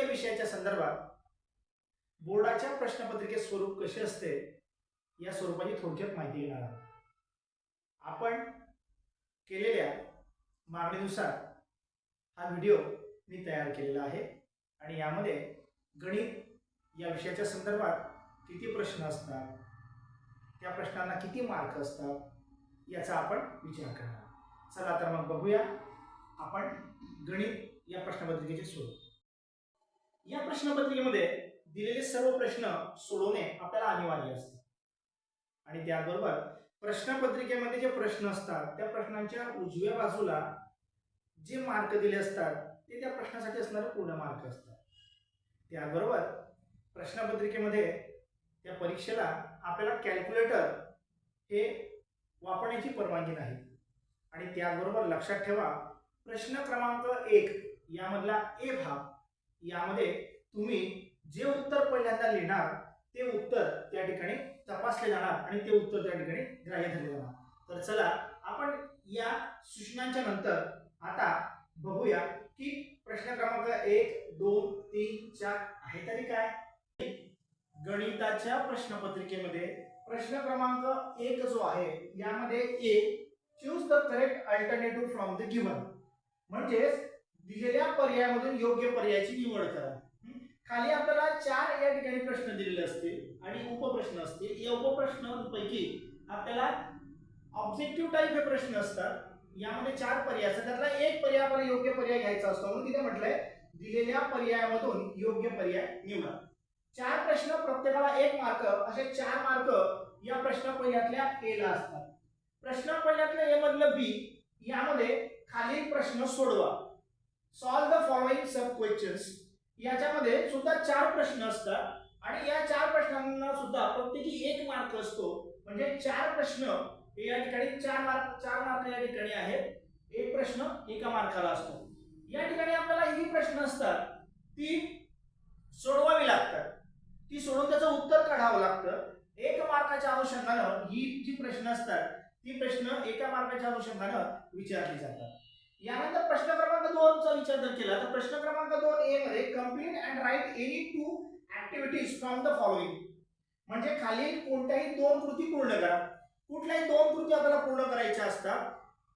विषयाच्या संदर्भात बोर्डाच्या प्रश्नपत्रिकेचे स्वरूप कसे असते या स्वरूपाची थोडक्यात माहिती घेणार आहोत. आपण केलेल्या मागणीनुसार हा व्हिडिओ मी तयार केलेला आहे आणि यामध्ये गणित या विषयाच्या संदर्भात किती प्रश्न असतात, त्या प्रश्नांना किती मार्क असतात याचा आपण विचार करणार आहोत. चला तर मग बघूया आपण गणित या प्रश्नपत्रिकेचे स्वरूप. या प्रश्नपत्रिकेमध्ये दिलेले सर्व प्रश्न सोडवणे आपल्याला अनिवार्य असते आणि त्याबरोबर प्रश्नपत्रिकेमध्ये जे प्रश्न असतात त्या प्रश्नांच्या उजव्या बाजूला जे मार्क दिले असतात ते त्या प्रश्नासाठी असणारे पूर्ण मार्क असतात. त्याबरोबर प्रश्नपत्रिकेमध्ये त्या परीक्षेला आपल्याला कॅल्क्युलेटर हे वापरण्याची परवानगी नाही आणि त्याबरोबर लक्षात ठेवा प्रश्न क्रमांक 1 यामधला ए भाग यामध्ये तुम्ही जे उत्तर पहिल्यांदा लिहिणार ते उत्तर त्या ठिकाणी तपासले जाणार आणि ते उत्तर त्या ठिकाणी ग्राह्य धरले जाणार. तर चला आपण या सूचनांच्या नंतर आता बघूया की प्रश्न क्रमांक 1, 2, 3, 4 आहे तरी काय. गणिताच्या प्रश्नपत्रिकेमध्ये प्रश्न क्रमांक 1 जो आहे यामध्ये A choose the correct alternative from the given म्हणजे दिलेल्या पर्यायामधून योग्य पर्यायाची निवड करा. खाली आपल्याला 4 या ठिकाणी प्रश्न दिलेले असतील आणि उपप्रश्न असतील. या उपप्रश्नांपैकी आपल्याला ऑब्जेक्टिव्ह टाइप हे प्रश्न असतात. यामध्ये 4 पर्याय असतात, त्यातला एक पर्याय आपल्याला योग्य पर्याय घ्यायचा असतो म्हणून तिथे म्हटलंय दिलेल्या पर्यायामधून योग्य पर्याय निवडा. 4 प्रश्न प्रत्येकाला 1 मार्क असे 4 मार्क या प्रश्न पहिल्यातल्या ए ला असतात. प्रश्न पहिल्यातल्या ए मधलं बी यामध्ये खालील प्रश्न सोडवा. Solve the following sub questions याच्यामध्ये सुद्धा 4 प्रश्न असतात आणि या 4 प्रश्नांना सुद्धा प्रत्येकी 1 मार्क असतो म्हणजे 4 प्रश्न हे या ठिकाणी 4 मार्क या ठिकाणी आहेत. एक प्रश्न 1 मार्काला असतो. या ठिकाणी आपल्याला ही प्रश्न असतात ती सोडवावी लागतात. ती सोडवून त्याचं उत्तर काढावं लागतं. 1 मार्काच्या अनुषंगाने ही जी प्रश्न असतात ती प्रश्न 1 मार्काच्या अनुषंगाने विचारली जातात. यानंतर प्रश्न क्रमांक 2 चा विचार जर केला तर प्रश्न क्रमांक 2 ए मध्ये complete and write any 2 activities from the following म्हणजे खालील कोणत्याही 2 कृती पूर्ण करा. कुठल्याही 2 कृती आपल्याला पूर्ण करायच्या असतात.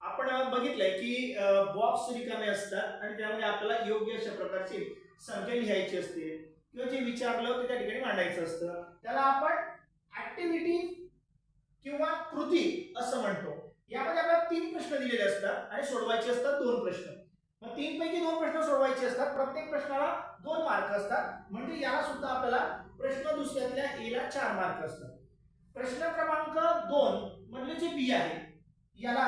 आपण बघितलंय की बॉक्स रिकामे असतात आणि त्यामध्ये आपल्याला योग्य अशा प्रकारची संख्या लिहायची असते किंवा जे विचारलं ते त्या ठिकाणी मांडायचं असतं. त्याला आपण ऍक्टिव्हिटी किंवा कृती असं म्हणतो. यामध्ये आपल्याला 3 प्रश्न दिलेले असतात आणि सोडवायचे असतात 2 प्रश्न. मग 3 पैकी 2 प्रश्न सोडवायचे असतात. प्रत्येक प्रश्नाला 2 मार्क असतात म्हणजे याला सुद्धा आपल्याला प्रश्न दुसऱ्यातल्या ए ला 4 मार्क असतात. प्रश्न क्रमांक 2 मधले जे बी आहे याला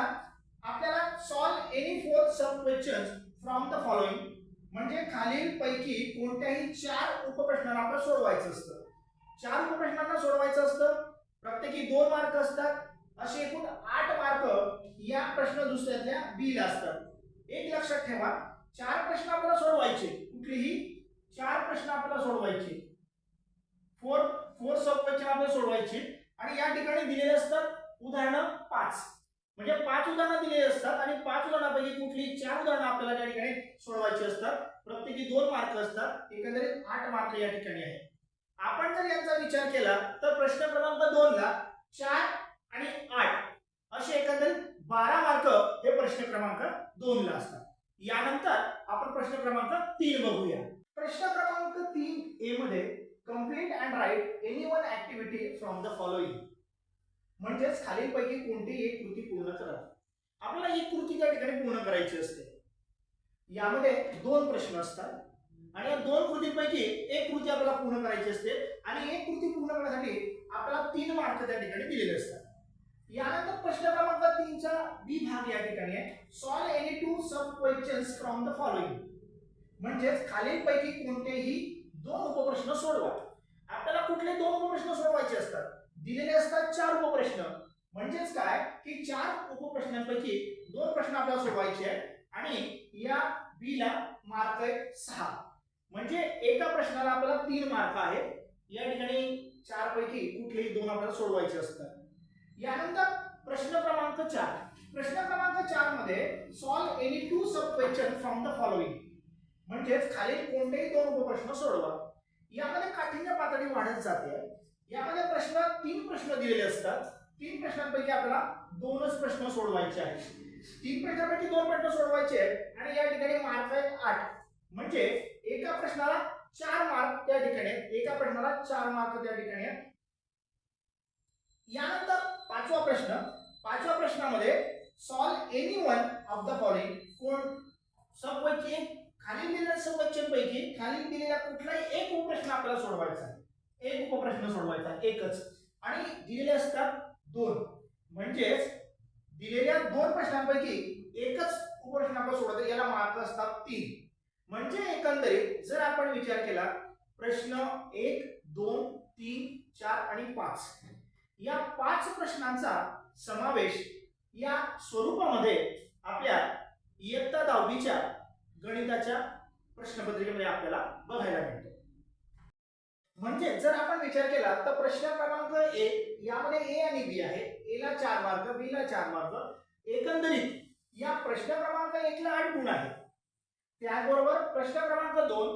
आपल्याला solve any 4 sub questions from the following म्हणजे खालील पैकी कोणत्याही 4 उपप्रश्नांना आपण सोडवायचं असतं. 4 उपप्रश्नांना सोडवायचं असतं. प्रत्येकी 2 मार्क असतात. असे एकूण 8 मार्क या प्रश्न दुसऱ्यातल्या बी ला असतात. एक लक्षात ठेवा 4 प्रश्न आपल्याला सोडवायचे. कुठलेही 4 प्रश्न आपल्याला सोडवायचे. 4 सब क्वेश्चन आपल्याला सोडवायचे आणि या ठिकाणी दिलेले असतात उदाहरण 5 म्हणजे 5 उदाहरणं दिलेली असतात आणि 5 उदाहरणांपैकी कुठली 4 उदाहरणं आपल्याला त्या ठिकाणी सोडवायची असतात. प्रत्येकी 2 मार्क असतात. एकंदरीत 8 मार्क या ठिकाणी आहे. आपण जर यांचा विचार केला तर प्रश्न क्रमांक 2 ला 4 आणि 8 असे एकंदरीत 12 मार्क हे प्रश्न क्रमांक 2 ला असतात. यानंतर आपण प्रश्न क्रमांक 3 बघूया. प्रश्न क्रमांक 3 ए मध्ये complete and write any 1 activity from the following म्हणजेच खालीलपैकी कोणतीही एक कृती पूर्ण करा. आपल्याला एक कृती त्या ठिकाणी पूर्ण करायची असते. यामध्ये 2 प्रश्न असतात आणि या 2 कृतींपैकी एक कृती आपल्याला पूर्ण करायची असते आणि एक कृती पूर्ण करण्यासाठी आपल्याला 3 मार्क त्या ठिकाणी दिलेले असतात. यानंतर प्रश्न क्रमांक 3 चा बी भाग या ठिकाणी आहे solve any 2 sub questions from the following म्हणजेच खालीलपैकी कोणतेही 2 उपप्रश्न सोडवा. आपल्याला कुठले 2 उपप्रश्न सोडवायचे असतात. दिलेले असतात 4 उपप्रश्न म्हणजेच काय की 4 उपप्रश्नांपैकी 2 प्रश्न आपल्याला सोडवायचे आहेत आणि या बी ला मार्क आहे 6 म्हणजे एका प्रश्नाला आपल्याला 3 मार्क आहेत. या ठिकाणी 4 पैकी कुठलेही 2 आपल्याला सोडवायचे असतात. यानंतर प्रश्न क्रमांक 4 मध्ये solve any 2 sub question from the following म्हणजेच खालील कोणतेही दोन उपप्रश्न सोडवा. यामध्ये काठिण्य पातळी वाढत जाते. यामध्ये तीन प्रश्न दिलेले असतात. तीन प्रश्नांपैकी आपल्याला दोनच प्रश्न सोडवायचे आहेत. तीन प्रश्नांपैकी दोन प्रश्न सोडवायचे आहेत आणि या ठिकाणी मार्क आहेत 8. म्हणजे एका प्रश्नाला 4 मार्क त्या ठिकाणी आहेत. एका प्रश्नाला 4 मार्क त्या ठिकाणी आहेत. यानंतर पाचवा प्रश्न. पाचव्या प्रश्नामध्ये solve any one of the following. कोण सबपैकी खालील दिलेल्या सब पैकी खालील दिलेला कुठलाही एक उपप्रश्न आपल्याला सोडवायचा आहे. एक उपप्रश्न सोडवायचा एकच आणि दिलेले असतात दोन. म्हणजेच दिलेल्या दोन प्रश्नांपैकी एकच उपप्रश्न आपण सोडवतो. याला मार्क असतात 3. म्हणजे एकंदरीत जर आपण विचार केला प्रश्न 1, 2, 3, 4 आणि 5 या 5 प्रश्नांचा समावेश या स्वरूपामध्ये आपल्या इयत्ता 10वीच्या गणिताच्या प्रश्नपत्रिकेमध्ये आपल्याला बघायला मिळतो. म्हणजे जर आपण विचार केला तर प्रश्न क्रमांक 1 यामध्ये ए आणि बी आहे. ए ला 4 मार्क, बी ला 4 मार्क. एकंदरीत या प्रश्न क्रमांक 1 ला 8 गुण आहेत. त्याचबरोबर प्रश्न क्रमांक 2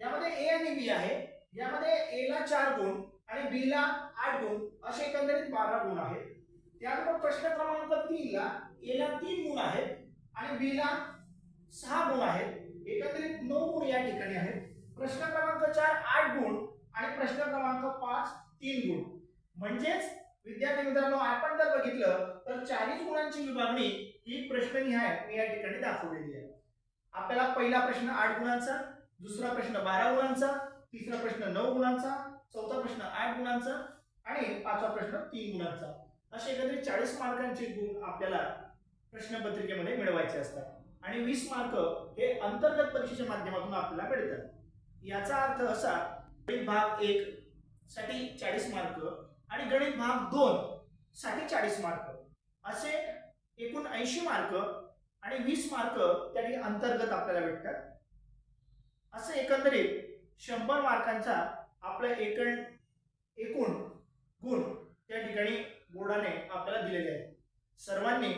यामध्ये ए आणि बी आहे. यामध्ये ए ला 4 गुण आणि बी ला 8 गुण असे एकंदरीत 12 गुण आहेत. त्याचबरोबर प्रश्न क्रमांक 3 ला ए ला 3 गुण आहेत आणि बी ला 6 गुण आहेत. एकंदरीत 9 गुण या ठिकाणी आहेत. प्रश्न क्रमांक 4 8 गुण आणि प्रश्न क्रमांक 5 3 गुण. म्हणजेच विद्यार्थी मित्रांनो आपण जर बघितलं तर 40 गुणांची विभागणी ही प्रश्ननिहाय मी या ठिकाणी दाखवलेली आहे. आपल्याला पहिला प्रश्न 8 गुणांचा, दुसरा प्रश्न 12 गुणांचा, तिसरा प्रश्न 9 गुणांचा, चौथा प्रश्न 8 गुणांचा आणि पाचवा प्रश्न 3 गुणांचा. असे एकंदरीत 40 मार्कांचे गुण आपल्याला प्रश्नपत्रिकेमध्ये मिळवायचे असतात आणि 20 मार्क हे अंतर्गत परीक्षेच्या माध्यमातून आपल्याला मिळतात. याचा अर्थ असा गणित भाग 1 साठी 40 मार्क आणि गणित भाग 2 साठी 40 मार्क असे एकूण 80 मार्क आणि 20 मार्क त्याने अंतर्गत आपल्याला भेटतात. असे एकंदरीत 100 मार्कांचा आपला एकूण गुण त्या ठिकाणी बोर्डाने आपल्याला दिलेले आहेत. सर्वांनी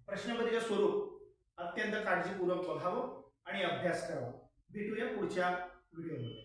प्रश्नपत्रिका स्वरूप अत्यंत काळजीपूर्वक बघावं आणि अभ्यास करावा. भेटूया पुढच्या व्हिडिओमध्ये.